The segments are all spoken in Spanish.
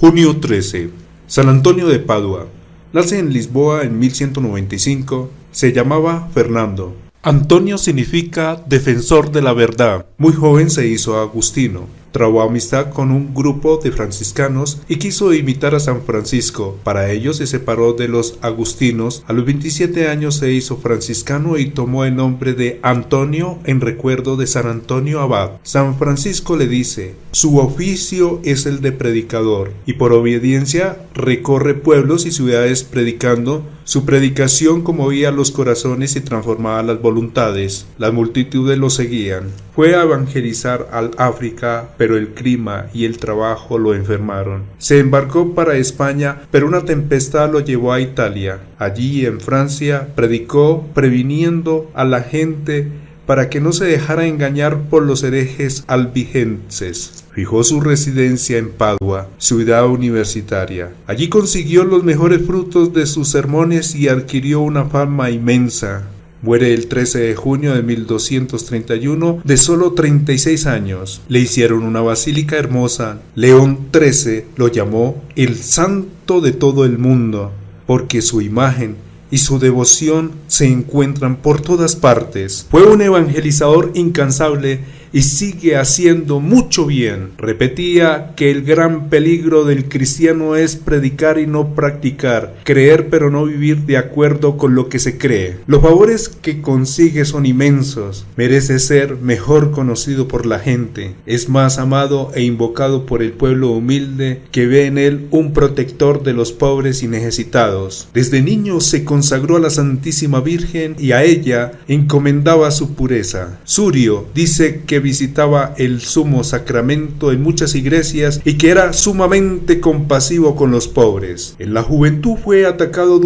Junio 13. San Antonio de Padua. Nace en Lisboa en 1195. Se llamaba Fernando. Antonio significa defensor de la verdad. Muy joven se hizo agustino. Trabó amistad con un grupo de franciscanos y quiso imitar a San Francisco. Para ello se separó de los agustinos. A los 27 años se hizo franciscano y tomó el nombre de Antonio en recuerdo de San Antonio Abad. San Francisco le dice: su oficio es el de predicador, y por obediencia recorre pueblos y ciudades predicando. Su predicación conmovía los corazones y transformaba las voluntades. Las multitudes lo seguían. Fue a evangelizar al África, pero el clima y el trabajo lo enfermaron. Se embarcó para España, pero una tempestad lo llevó a Italia. Allí, en Francia, predicó previniendo a la gente para que no se dejara engañar por los herejes albigenses. Fijó su residencia en Padua, ciudad universitaria. Allí consiguió los mejores frutos de sus sermones y adquirió una fama inmensa. Muere el 13 de junio de 1231, de solo 36 años. Le hicieron una basílica hermosa. León XIII lo llamó el santo de todo el mundo, porque su imagen y su devoción se encuentran por todas partes. Fue un evangelizador incansable y sigue haciendo mucho bien. Repetía que el gran peligro del cristiano es predicar y no practicar, creer pero no vivir de acuerdo con lo que se cree. Los favores que consigue son inmensos. Merece ser mejor conocido por la gente. Es más amado e invocado por el pueblo humilde, que ve en él un protector de los pobres y necesitados. Desde niño se consagró a la Santísima Virgen y a ella encomendaba su pureza. Surio dice que visitaba el Sumo Sacramento en muchas iglesias y que era sumamente compasivo con los pobres. En la juventud fue atacado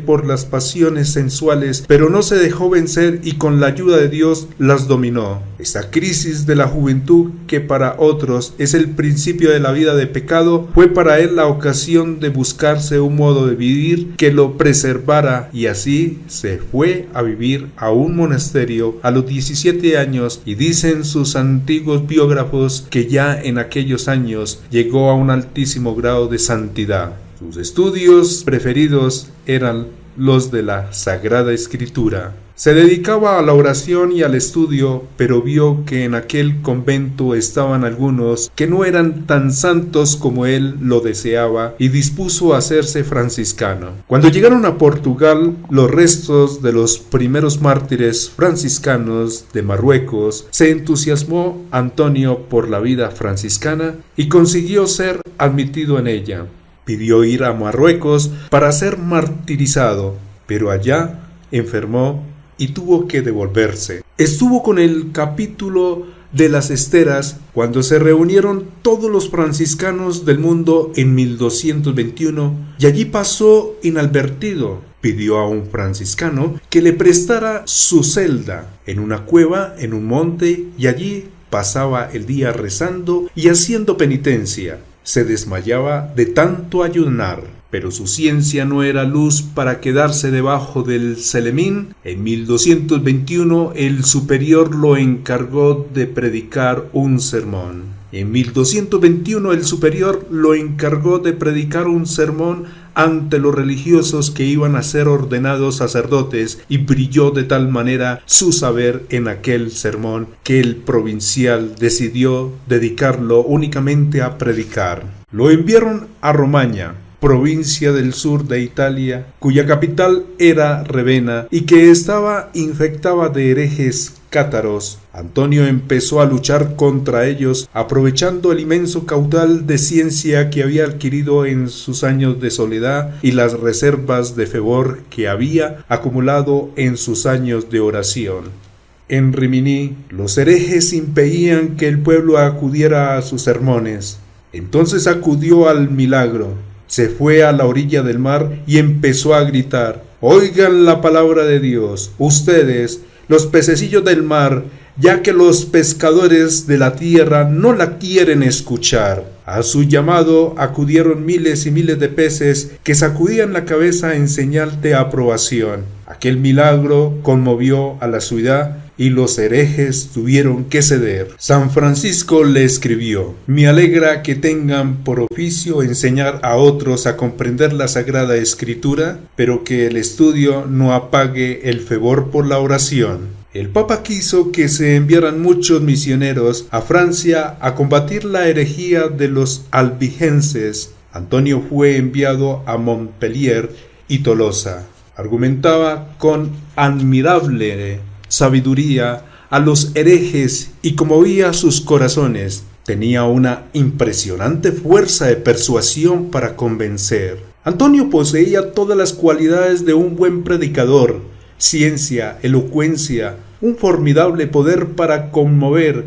por las pasiones sensuales, pero no se dejó vencer y con la ayuda de Dios las dominó. Esta crisis de la juventud, que para otros es el principio de la vida de pecado, fue para él la ocasión de buscarse un modo de vivir que lo preservara, y así se fue a vivir a un monasterio a los 17 años, y dicen sus antiguos biógrafos que ya en aquellos años llegó a un altísimo grado de santidad. Sus estudios preferidos eran los de la Sagrada Escritura. Se dedicaba a la oración y al estudio, pero vio que en aquel convento estaban algunos que no eran tan santos como él lo deseaba, y dispuso a hacerse franciscano. Cuando llegaron a Portugal, los restos de los primeros mártires franciscanos de Marruecos, se entusiasmó Antonio por la vida franciscana y consiguió ser admitido en ella. Pidió ir a Marruecos para ser martirizado, pero allá enfermó y tuvo que devolverse. Estuvo con el capítulo de las esteras cuando se reunieron todos los franciscanos del mundo en 1221, y allí pasó inadvertido. Pidió a un franciscano que le prestara su celda en una cueva en un monte, y allí pasaba el día rezando y haciendo penitencia. Se desmayaba de tanto ayunar, pero su ciencia no era luz para quedarse debajo del celemín. En 1221 el superior lo encargó de predicar un sermón. Ante los religiosos que iban a ser ordenados sacerdotes, y brilló de tal manera su saber en aquel sermón que el provincial decidió dedicarlo únicamente a predicar. Lo enviaron a Romaña, provincia del sur de Italia, cuya capital era Ravenna y que estaba infectada de herejes cátaros. Antonio empezó a luchar contra ellos, aprovechando el inmenso caudal de ciencia que había adquirido en sus años de soledad y las reservas de fervor que había acumulado en sus años de oración. En Rimini, los herejes impedían que el pueblo acudiera a sus sermones. Entonces acudió al milagro. Se fue a la orilla del mar y empezó a gritar: «Oigan la palabra de Dios, ustedes, los pececillos del mar, ya que los pescadores de la tierra no la quieren escuchar». A su llamado acudieron miles y miles de peces que sacudían la cabeza en señal de aprobación. Aquel milagro conmovió a la ciudad y los herejes tuvieron que ceder. San Francisco le escribió: me alegra que tengan por oficio enseñar a otros a comprender la Sagrada Escritura, pero que el estudio no apague el fervor por la oración. El Papa quiso que se enviaran muchos misioneros a Francia a combatir la herejía de los albigenses. Antonio fue enviado a Montpellier y Tolosa. Argumentaba con admirable sabiduría a los herejes y conmovía sus corazones. Tenía una impresionante fuerza de persuasión para convencer. Antonio poseía todas las cualidades de un buen predicador: ciencia, elocuencia, un formidable poder para conmover,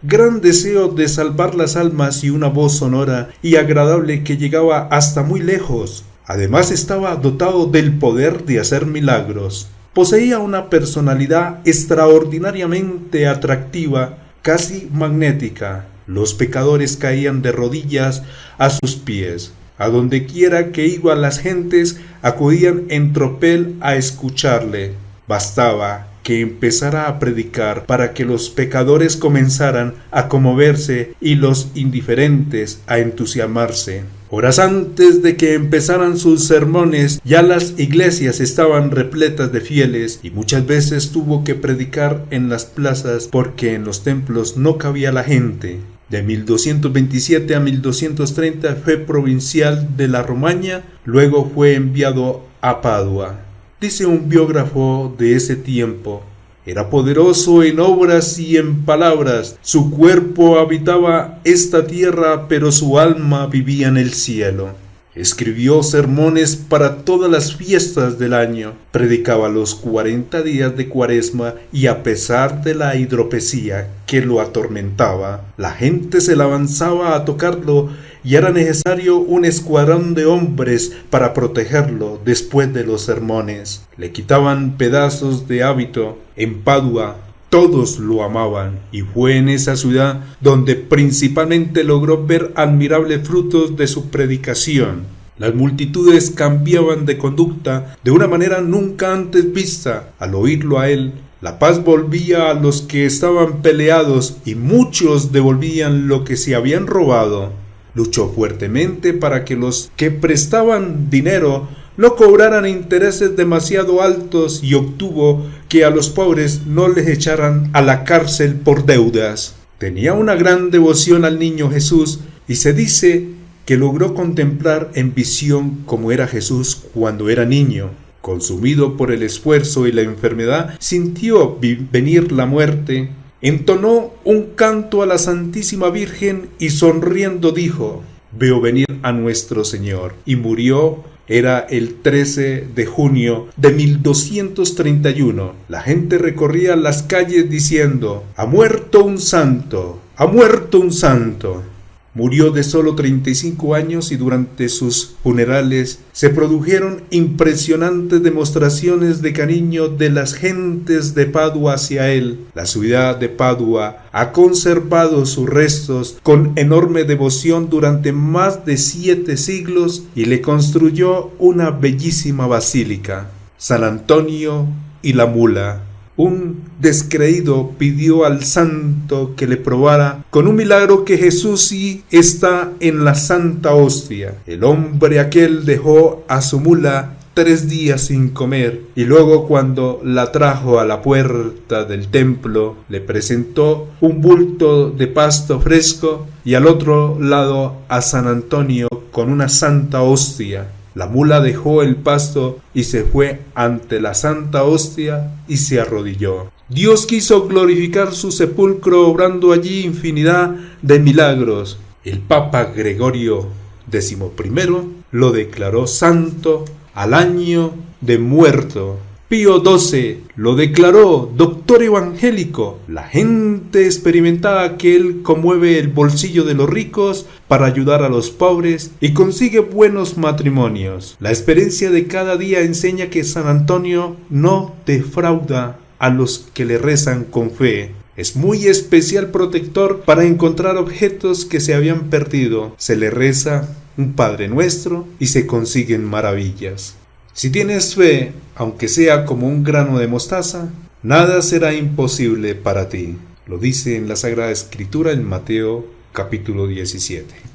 gran deseo de salvar las almas y una voz sonora y agradable que llegaba hasta muy lejos. Además estaba dotado del poder de hacer milagros. Poseía una personalidad extraordinariamente atractiva, casi magnética. Los pecadores caían de rodillas a sus pies. A donde quiera que iba, las gentes acudían en tropel a escucharle. Bastaba que empezara a predicar para que los pecadores comenzaran a conmoverse y los indiferentes a entusiasmarse. Horas antes de que empezaran sus sermones, ya las iglesias estaban repletas de fieles, y muchas veces tuvo que predicar en las plazas porque en los templos no cabía la gente. De 1227 a 1230 fue provincial de la Romaña, luego fue enviado a Padua. Dice un biógrafo de ese tiempo: era poderoso en obras y en palabras, su cuerpo habitaba esta tierra, pero su alma vivía en el cielo. Escribió sermones para todas las fiestas del año, predicaba los 40 días de Cuaresma y a pesar de la hidropesía que lo atormentaba, la gente se le avanzaba a tocarlo y era necesario un escuadrón de hombres para protegerlo después de los sermones. Le quitaban pedazos de hábito. En Padua todos lo amaban, y fue en esa ciudad donde principalmente logró ver admirables frutos de su predicación. Las multitudes cambiaban de conducta de una manera nunca antes vista. Al oírlo a él, la paz volvía a los que estaban peleados y muchos devolvían lo que se habían robado. Luchó fuertemente para que los que prestaban dinero no cobraran intereses demasiado altos y obtuvo que a los pobres no les echaran a la cárcel por deudas. Tenía una gran devoción al niño Jesús y se dice que logró contemplar en visión cómo era Jesús cuando era niño. Consumido por el esfuerzo y la enfermedad, sintió venir la muerte. Entonó un canto a la Santísima Virgen y sonriendo dijo: veo venir a nuestro Señor. Y murió. Era el 13 de junio de 1231. La gente recorría las calles diciendo: ha muerto un santo, ha muerto un santo. Murió de solo 35 años y durante sus funerales se produjeron impresionantes demostraciones de cariño de las gentes de Padua hacia él. La ciudad de Padua ha conservado sus restos con enorme devoción durante más de 7 siglos y le construyó una bellísima basílica. San Antonio y la mula. Un descreído pidió al santo que le probara con un milagro que Jesús sí está en la Santa Hostia. El hombre aquel dejó a su mula 3 días sin comer y luego, cuando la trajo a la puerta del templo, le presentó un bulto de pasto fresco y al otro lado a San Antonio con una Santa Hostia. La mula dejó el pasto y se fue ante la Santa Hostia y se arrodilló. Dios quiso glorificar su sepulcro obrando allí infinidad de milagros. El Papa Gregorio XI lo declaró santo al año de muerto. Pío XII lo declaró doctor evangélico. La gente experimentaba que él conmueve el bolsillo de los ricos para ayudar a los pobres y consigue buenos matrimonios. La experiencia de cada día enseña que San Antonio no defrauda a los que le rezan con fe. Es muy especial protector para encontrar objetos que se habían perdido. Se le reza un Padre Nuestro y se consiguen maravillas. Si tienes fe, aunque sea como un grano de mostaza, Nada será imposible para ti. Lo dice en la Sagrada Escritura en Mateo capítulo 17.